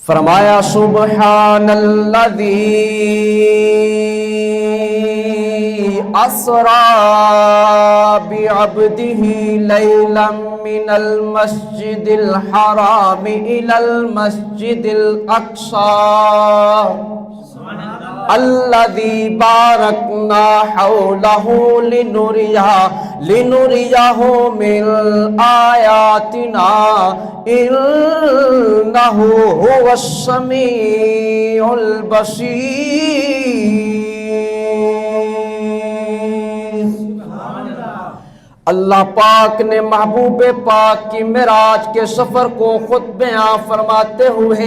فرمایا سبحان الذی اسری بعبدہ لیلا من المسجد الحرام الى المسجد الاقصی الذی بارکنا حولہ لنریہ من آیاتنا انہ هو السمیع البصیر۔ اللہ پاک نے محبوب پاک کی معراج کے سفر کو خود بیان فرماتے ہوئے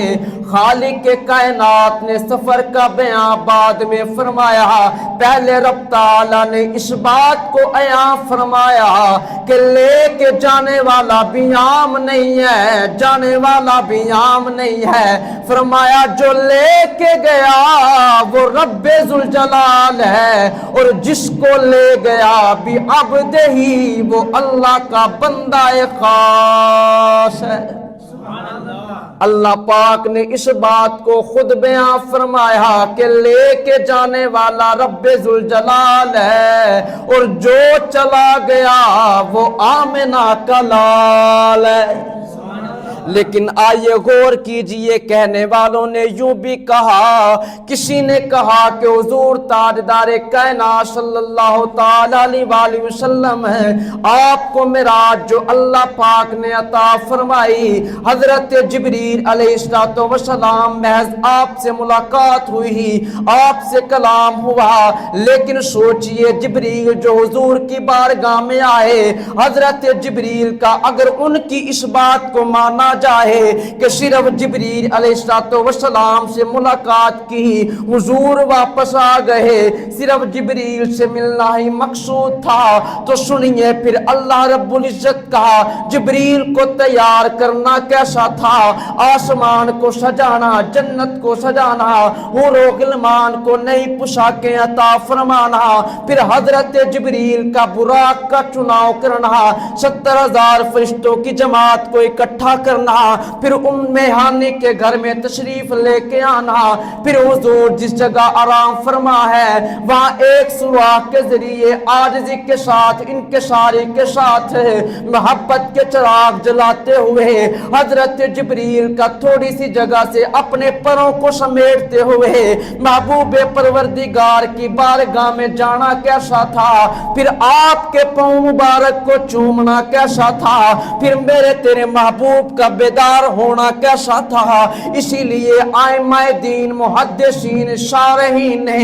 خالق کائنات نے سفر کا بیان بعد میں فرمایا۔ پہلے رب تعالیٰ نے اس بات کو عیاں فرمایا کہ لے کے جانے والا بھی عام نہیں ہے، جانے والا بھی عام نہیں ہے۔ فرمایا جو لے کے گیا وہ رب ذوالجلال ہے، اور جس کو لے گیا بھی عبد ہی وہ اللہ کا بندہ خاص ہے۔ اللہ پاک نے اس بات کو خود بیان فرمایا کہ لے کے جانے والا رب ذوالجلال ہے، اور جو چلا گیا وہ آمنہ کا لال ہے۔ لیکن آئیے غور کیجئے، کہنے والوں نے یوں بھی کہا، کسی نے کہا کہ حضور تاجدار کائنات صلی اللہ تعالی علیہ وآلہ وسلم ہے، آپ کو معراج جو اللہ پاک نے عطا فرمائی، حضرت جبریل علیہ السلام محض آپ سے ملاقات ہوئی، آپ سے کلام ہوا۔ لیکن سوچئے جبریل جو حضور کی بارگاہ میں آئے، حضرت جبریل کا اگر ان کی اس بات کو مانا جائے کہ صرف جبریل علیہ السلام سے ملاقات کی، حضور واپس آ گئے، صرف جبریل سے ملنا ہی مقصود تھا، تو سنیے پھر اللہ رب العزت کا جبریل کو تیار کرنا کیسا تھا، آسمان کو سجانا، جنت کو سجانا، حور و غلمان کو نئی پوشاکیں عطا فرمانا، پھر حضرت جبریل کا براق کا چناؤ کرنا، 70,000 فرشتوں کی جماعت کو اکٹھا کرنا، پھر ہانی کے گھر میں تشریف لے کے آنا، پھر حضور جس جگہ آرام فرما ہے وہاں ایک سوراخ کے ذریعے عاجزی کے ساتھ، انکساری کے ساتھ، محبت کے چراغ جلاتے ہوئے حضرت جبریل کا تھوڑی سی جگہ سے اپنے پروں کو سمیٹتے ہوئے محبوب پروردگار کی بارگاہ میں جانا کیسا تھا، پھر آپ کے پاؤں مبارک کو چومنا کیسا تھا، پھر میرے تیرے محبوب کا بیدار ہونا کیسا تھا۔ اسی لیے ائمہ دین، محدثین، شارحین نے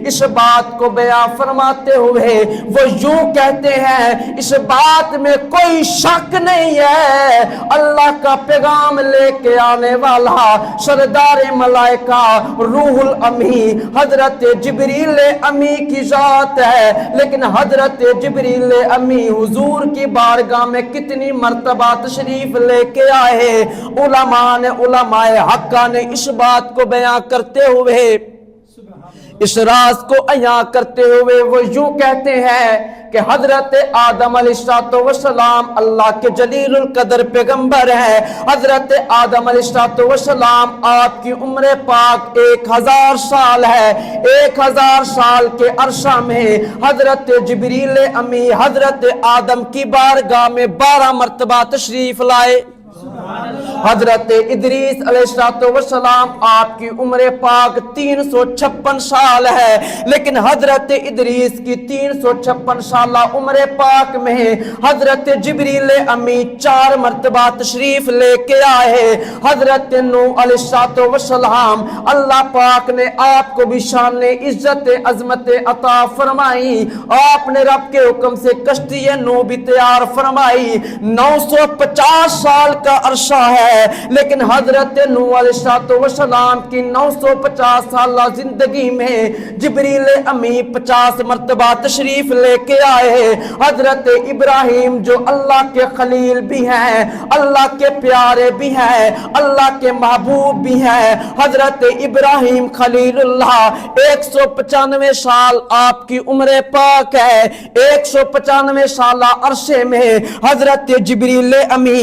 اس بات کو بیان فرماتے ہوئے وہ یوں کہتے ہیں، اس بات میں کوئی شک نہیں ہے، اللہ کا پیغام لے کے آنے والا سردار ملائکہ روح الامی حضرت جبریل امی کی ذات ہے۔ لیکن حضرت جبریل امی حضور کی بارگاہ میں کتنی مرتبہ تشریف لے کے آئے، علماء حقہ نے اس بات کو بیان کرتے ہوئے، اس راز کو عیاں کرتے ہوئے وہ یوں کہتے ہیں کہ حضرت آدم علیہ السلام اللہ کے جلیل القدر پیغمبر ہے۔ حضرت آدم علیہ السلام آپ کی عمر پاک 1000 سال ہے، 1000 سال کے عرصہ میں حضرت جبریل امی حضرت آدم کی بارگاہ میں 12 مرتبہ تشریف لائے۔ حضرت ادریس علیہ السلام آپ کی عمر پاک 356 سال ہے، لیکن حضرت ادریس کی 356 سالہ عمر پاک میں حضرت جبریل امی 4 مرتبہ تشریف لے کے آئے۔ حضرت نوح علیہ السلام اللہ پاک نے آپ کو بھی شان عزت عظمت عطا فرمائی، آپ نے رب کے حکم سے کشتی نوح بھی تیار فرمائی۔ 950 سال کا عرصہ ہے، لیکن حضرت نوح علیہ السلام کی 950 سالہ زندگی میں جبریل امی 50 مرتبہ تشریف لے کے آئے۔ حضرت ابراہیم جو اللہ کے خلیل بھی ہیں، اللہ کے پیارے بھی ہیں، اللہ کے محبوب بھی ہیں، حضرت ابراہیم خلیل اللہ 195 سال آپ کی عمر پاک ہے۔ 195 سالہ عرصے میں حضرت جبریل امی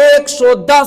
110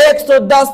110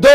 2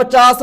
50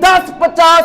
10, 50,